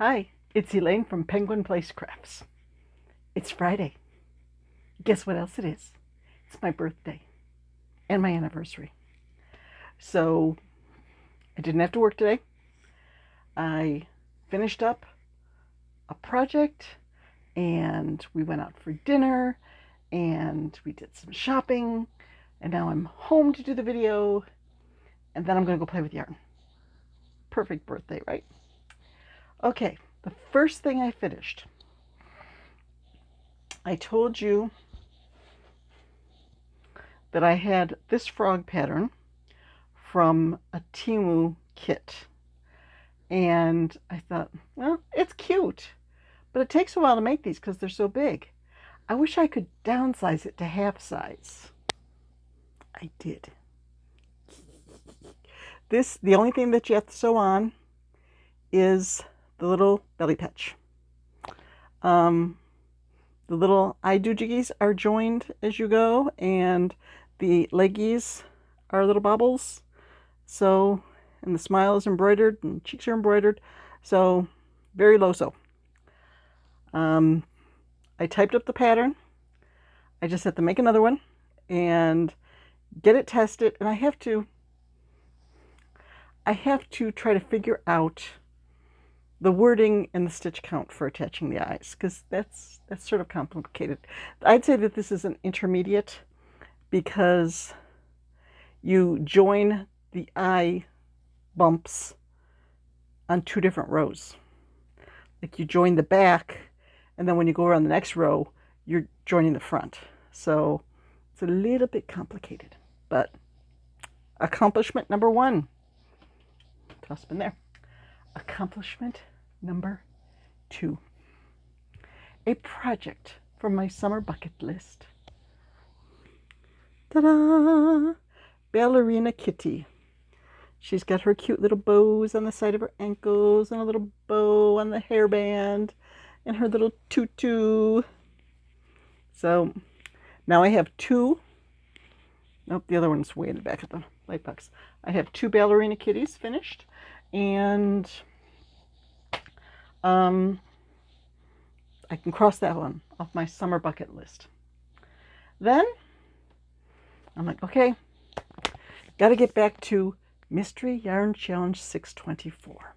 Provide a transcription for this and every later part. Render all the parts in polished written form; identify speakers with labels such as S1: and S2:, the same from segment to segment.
S1: Hi, it's Elaine from Penguin Place Crafts. It's Friday. Guess what else it is? It's my birthday and my anniversary. So I didn't have to work today. I finished up a project and we went out for dinner and we did some shopping and now I'm home to do the video and then I'm going to go play with yarn. Perfect birthday, right? Okay, the first thing I finished, I told you that I had this frog pattern from a Temu kit. And I thought, well, it's cute, but it takes a while to make these because they're so big. I wish I could downsize it to half size. I did. The only thing that you have to sew on is the little belly patch. The little eye doohickeys are joined as you go, and the leggies are little bobbles. So, and the smile is embroidered, and cheeks are embroidered. So, very low sew. I typed up the pattern. I just have to make another one and get it tested. And I have to try to figure out the wording and the stitch count for attaching the eyes, because that's sort of complicated. I'd say that this is an intermediate because you join the eye bumps on two different rows. Like you join the back, and then when you go around the next row, you're joining the front. So it's a little bit complicated, but accomplishment number one. Toss them in there. Accomplishment number two. A project from my summer bucket list. Ta-da! Ballerina Kitty. She's got her cute little bows on the side of her ankles and a little bow on the hairband and her little tutu. So now I have two. Nope, the other one's way in the back of the light box. I have two Ballerina Kitties finished, and I can cross that one off my summer bucket list. Then I'm like, okay, got to get back to Mystery Yarn Challenge 624.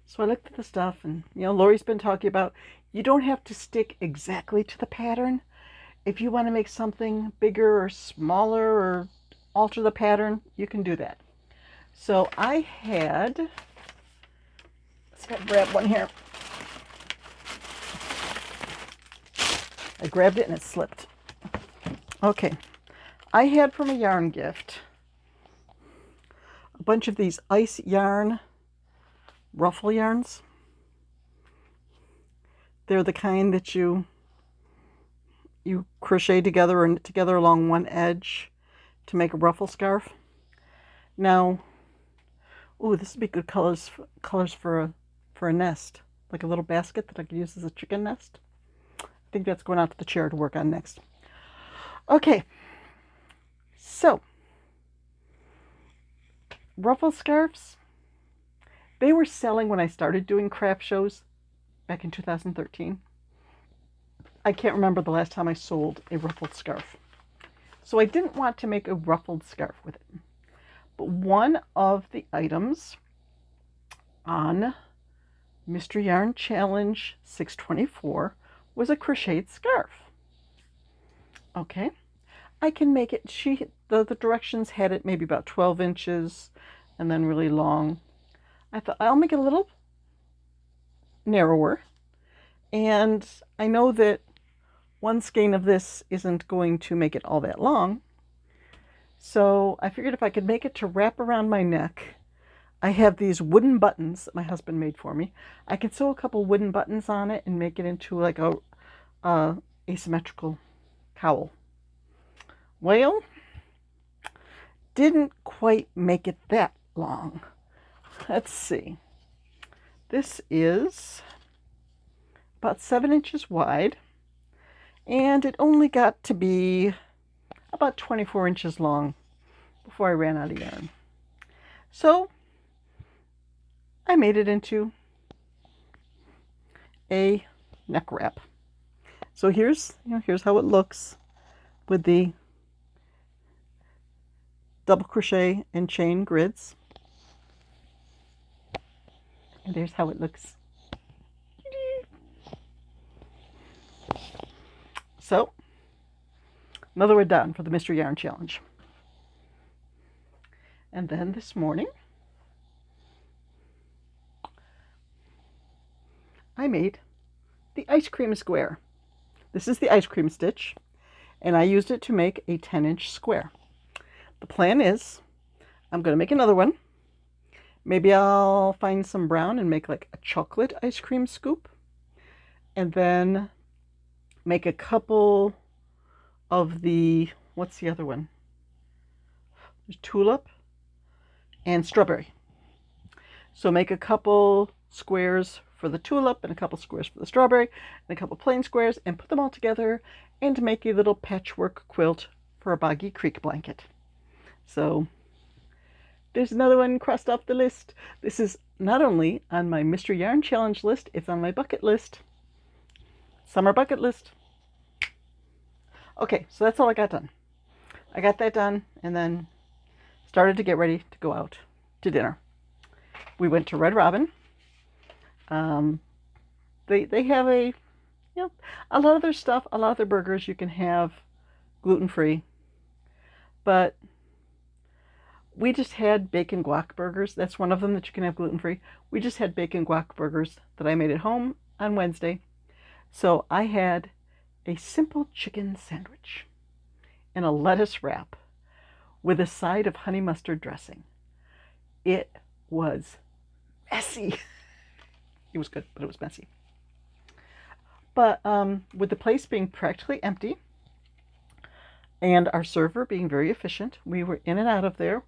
S1: So I looked at the stuff, and Lori's been talking about you don't have to stick exactly to the pattern. If you want to make something bigger or smaller or alter the pattern, you can do that. So I had, let's grab one here. I grabbed it and it slipped. Okay, I had from a yarn gift a bunch of these ice yarn ruffle yarns. They're the kind that you crochet together or knit together along one edge to make a ruffle scarf. Now, ooh, this would be good colors for a nest, like a little basket that I could use as a chicken nest. I think that's going out to the chair to work on next. Okay, so ruffle scarves, they were selling when I started doing craft shows back in 2013. I can't remember the last time I sold a ruffled scarf. So I didn't want to make a ruffled scarf with it. But one of the items on Mystery Yarn Challenge 624 was a crocheted scarf. Okay, I can make it. The directions had it maybe about 12 inches and then really long. I thought I'll make it a little narrower, and I know that one skein of this isn't going to make it all that long. So I figured if I could make it to wrap around my neck, I have these wooden buttons that my husband made for me. I can sew a couple wooden buttons on it and make it into like a asymmetrical cowl. Well, didn't quite make it that long. Let's see. This is about 7 inches wide, and it only got to be about 24 inches long before I ran out of yarn. So I made it into a neck wrap. So here's how it looks with the double crochet and chain grids. And there's how it looks. So, another one done for the Mystery Yarn Challenge. And then this morning, I made the ice cream square. This is the ice cream stitch, and I used it to make a 10-inch square. The plan is, I'm going to make another one. Maybe I'll find some brown and make like a chocolate ice cream scoop. And then make a couple of the, what's the other one? There's tulip and strawberry. So make a couple squares for the tulip and a couple squares for the strawberry and a couple plain squares and put them all together and make a little patchwork quilt for a Boggy Creek blanket. So there's another one crossed off the list. This is not only on my Mystery Yarn Challenge list, it's on my bucket list. Summer bucket list. Okay, so that's all I got done. I got that done and then started to get ready to go out to dinner. We went to Red Robin. They have a lot of their stuff, a lot of their burgers you can have gluten-free, but we just had bacon guac burgers. That's one of them that you can have gluten-free. We just had bacon guac burgers that I made at home on Wednesday. So I had a simple chicken sandwich and a lettuce wrap with a side of honey mustard dressing. It was messy. It was good, but it was messy. But with the place being practically empty and our server being very efficient, we were in and out of there.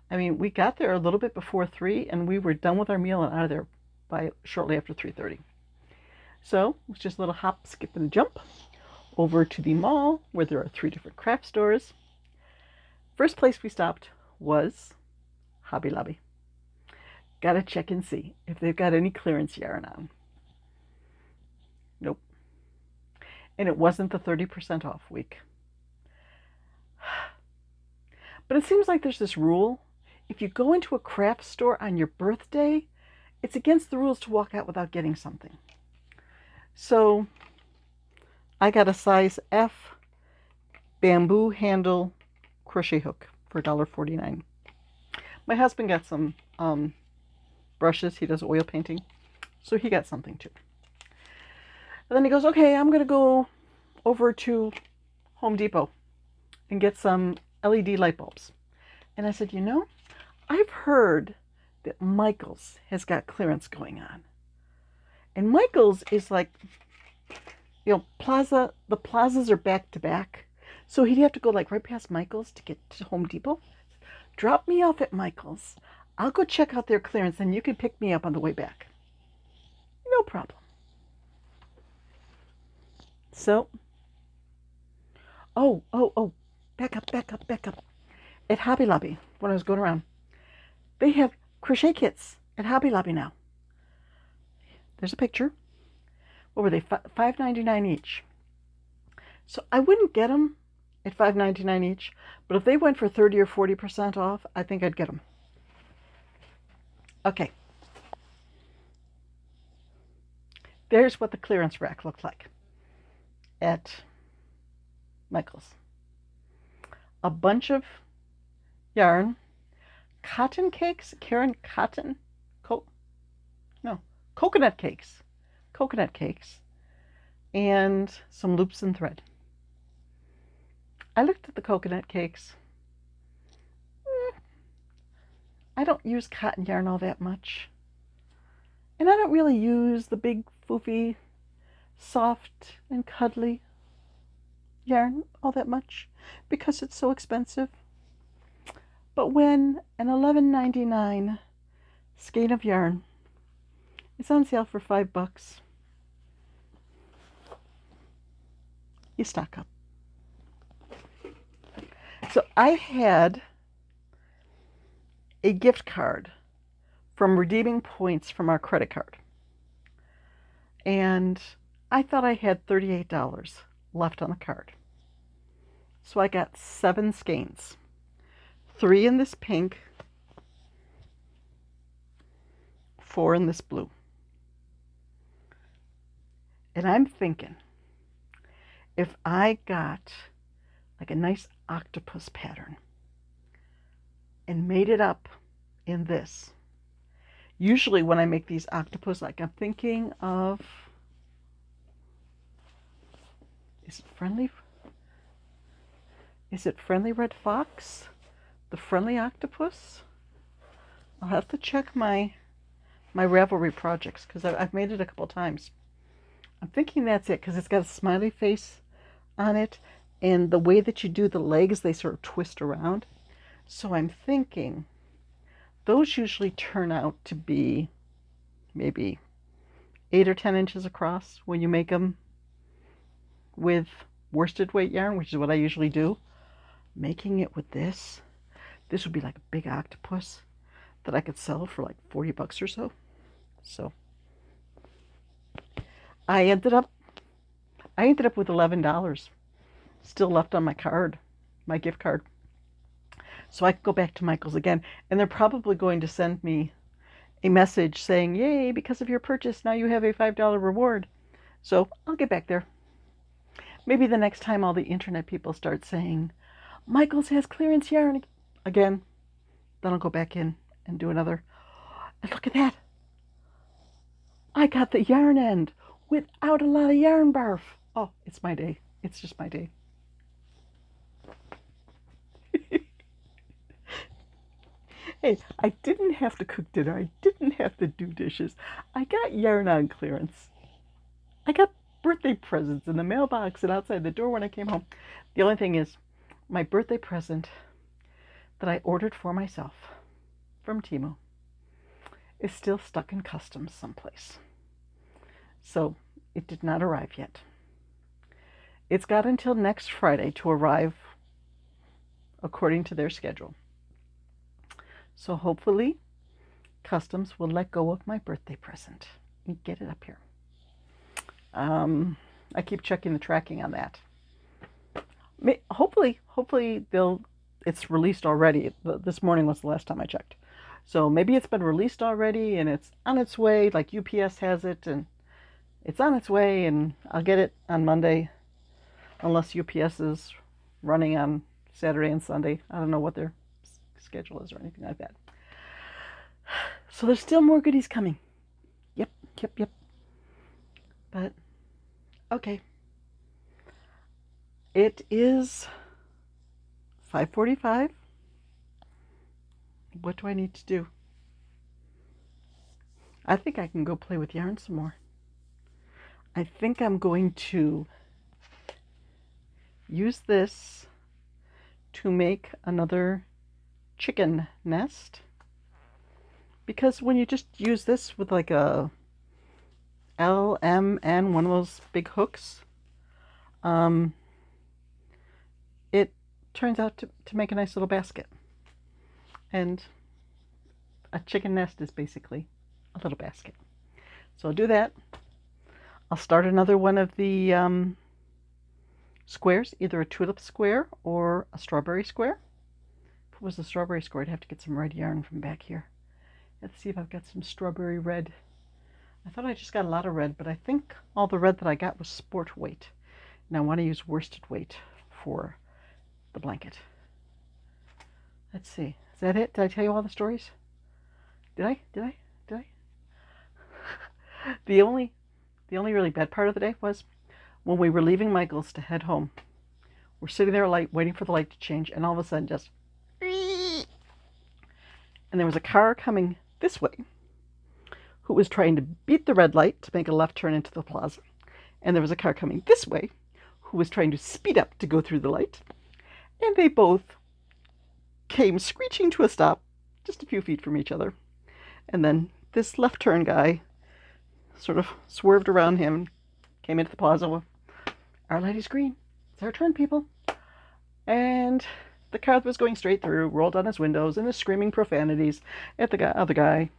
S1: I mean, we got there a little bit before 3 and we were done with our meal and out of there by shortly after 3:30. So it was just a little hop, skip, and jump over to the mall where there are 3 different craft stores. First place we stopped was Hobby Lobby. Gotta check and see if they've got any clearance yarn on. Nope. And it wasn't the 30% off week. But it seems like there's this rule. If you go into a craft store on your birthday, it's against the rules to walk out without getting something. So I got a size F bamboo handle crochet hook for $1.49. My husband got some brushes. He does oil painting, so he got something too. And then he goes, okay, I'm going to go over to Home Depot and get some LED light bulbs. And I said, I've heard that Michael's has got clearance going on. And Michael's is like, plaza. The plazas are back to back. So he'd have to go like right past Michael's to get to Home Depot. Drop me off at Michael's. I'll go check out their clearance and you can pick me up on the way back. No problem. So, back up. At Hobby Lobby, when I was going around, they have crochet kits at Hobby Lobby now. There's a picture. What were they? $5.99 each. So I wouldn't get them at $5.99 each, but if they went for 30 or 40% off, I think I'd get them. Okay. There's what the clearance rack looked like at Michael's. A bunch of yarn, cotton cakes, coconut cakes, and some loops and thread. I looked at the coconut cakes. I don't use cotton yarn all that much. And I don't really use the big, foofy, soft and cuddly yarn all that much because it's so expensive. But when an $11.99 skein of yarn is on sale for $5, you stock up. So I had a gift card from redeeming points from our credit card. And I thought I had $38 left on the card. So I got 7 skeins. 3 in this pink, 4 in this blue. And I'm thinking, if I got like a nice octopus pattern and made it up in this. Usually when I make these octopus, like I'm thinking of, is it Friendly Red Fox? The Friendly Octopus? I'll have to check my Ravelry projects because I've made it a couple times. I'm thinking that's it because it's got a smiley face on it, and the way that you do the legs, they sort of twist around. So I'm thinking those usually turn out to be maybe 8 or 10 inches across when you make them with worsted weight yarn, which is what I usually do. Making it with this would be like a big octopus that I could sell for like $40 or so. So I ended up with $11 still left on my card, my gift card. So I could go back to Michael's again, and they're probably going to send me a message saying, yay, because of your purchase, now you have a $5 reward. So I'll get back there. Maybe the next time all the internet people start saying, Michael's has clearance yarn again, then I'll go back in and do another. And look at that. I got the yarn end without a lot of yarn barf. Oh, it's my day. It's just my day. Hey, I didn't have to cook dinner. I didn't have to do dishes. I got yarn on clearance. I got birthday presents in the mailbox and outside the door when I came home. The only thing is, my birthday present that I ordered for myself from Temu is still stuck in customs someplace. So it did not arrive yet. It's got until next Friday to arrive according to their schedule. So hopefully customs will let go of my birthday present and get it up here. I keep checking the tracking on that. Hopefully it's released already. This morning was the last time I checked. So maybe it's been released already and it's on its way, like UPS has it, and it's on its way, and I'll get it on Monday, unless UPS is running on Saturday and Sunday. I don't know what their schedule is or anything like that. So there's still more goodies coming. Yep. But, okay. It is 5:45. What do I need to do? I think I can go play with yarn some more. I think I'm going to use this to make another chicken nest, because when you just use this with like a L, M, N, one of those big hooks, it turns out to make a nice little basket. And a chicken nest is basically a little basket. So I'll do that. I'll start another one of the squares, either a tulip square or a strawberry square. If it was a strawberry square, I'd have to get some red yarn from back here. Let's see if I've got some strawberry red. I thought I just got a lot of red, but I think all the red that I got was sport weight. And I want to use worsted weight for the blanket. Let's see. Is that it? Did I tell you all the stories? Did I? The only really bad part of the day was when we were leaving Michael's to head home. We're sitting there waiting for the light to change, and all of a sudden just... And there was a car coming this way who was trying to beat the red light to make a left turn into the plaza. And there was a car coming this way who was trying to speed up to go through the light. And they both came screeching to a stop just a few feet from each other. And then this left turn guy sort of swerved around him, came into the plaza. Our light is green. It's our turn, people. And the car that was going straight through rolled down his windows and is screaming profanities at the other guy.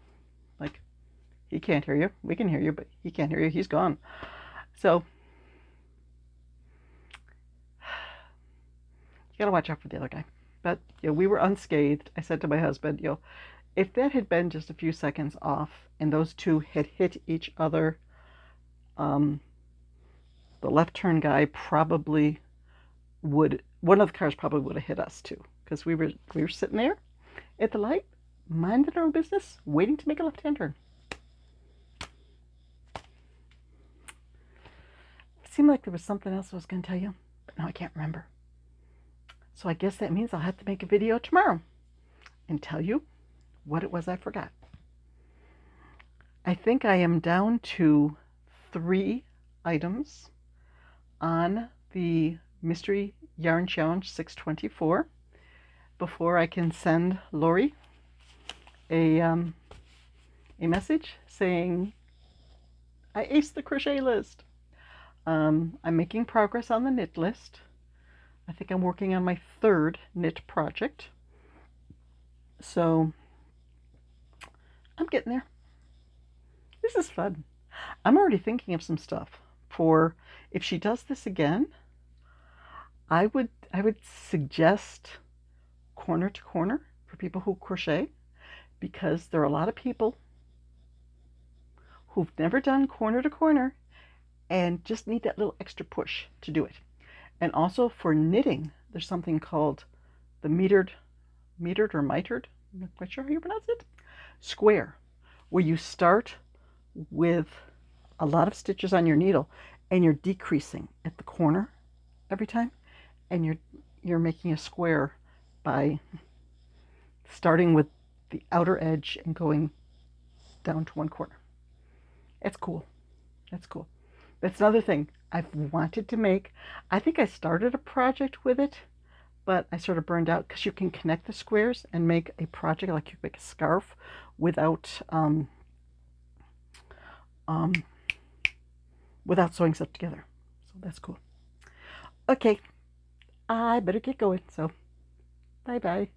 S1: Like, He can't hear you. We can hear you, but he can't hear you. He's gone. So you gotta watch out for the other guy. But we were unscathed. I said to my husband, if that had been just a few seconds off and those two had hit each other, the left turn guy probably would, one of the cars probably would have hit us too, because we were sitting there at the light, minding our own business, waiting to make a left-hand turn. It seemed like there was something else I was going to tell you, but now I can't remember. So I guess that means I'll have to make a video tomorrow and tell you what it was I forgot. I think I am down to 3 items on the Mystery Yarn Challenge 624 before I can send Lori a message saying I aced the crochet list. I'm making progress on the knit list. I think I'm working on my 3rd knit project. So I'm getting there. This is fun. I'm already thinking of some stuff for if she does this again. I would suggest corner to corner for people who crochet, because there are a lot of people who've never done corner to corner and just need that little extra push to do it. And also for knitting, there's something called the metered or mitered, I'm not quite sure how you pronounce it, square, where you start with a lot of stitches on your needle and you're decreasing at the corner every time, and you're making a square by starting with the outer edge and going down to one corner. It's cool. That's cool. That's another thing I've wanted to make. I think I started a project with it, but I sort of burned out, because you can connect the squares and make a project, like you make a scarf without without sewing stuff together. So that's cool. Okay, I better get going. So bye-bye.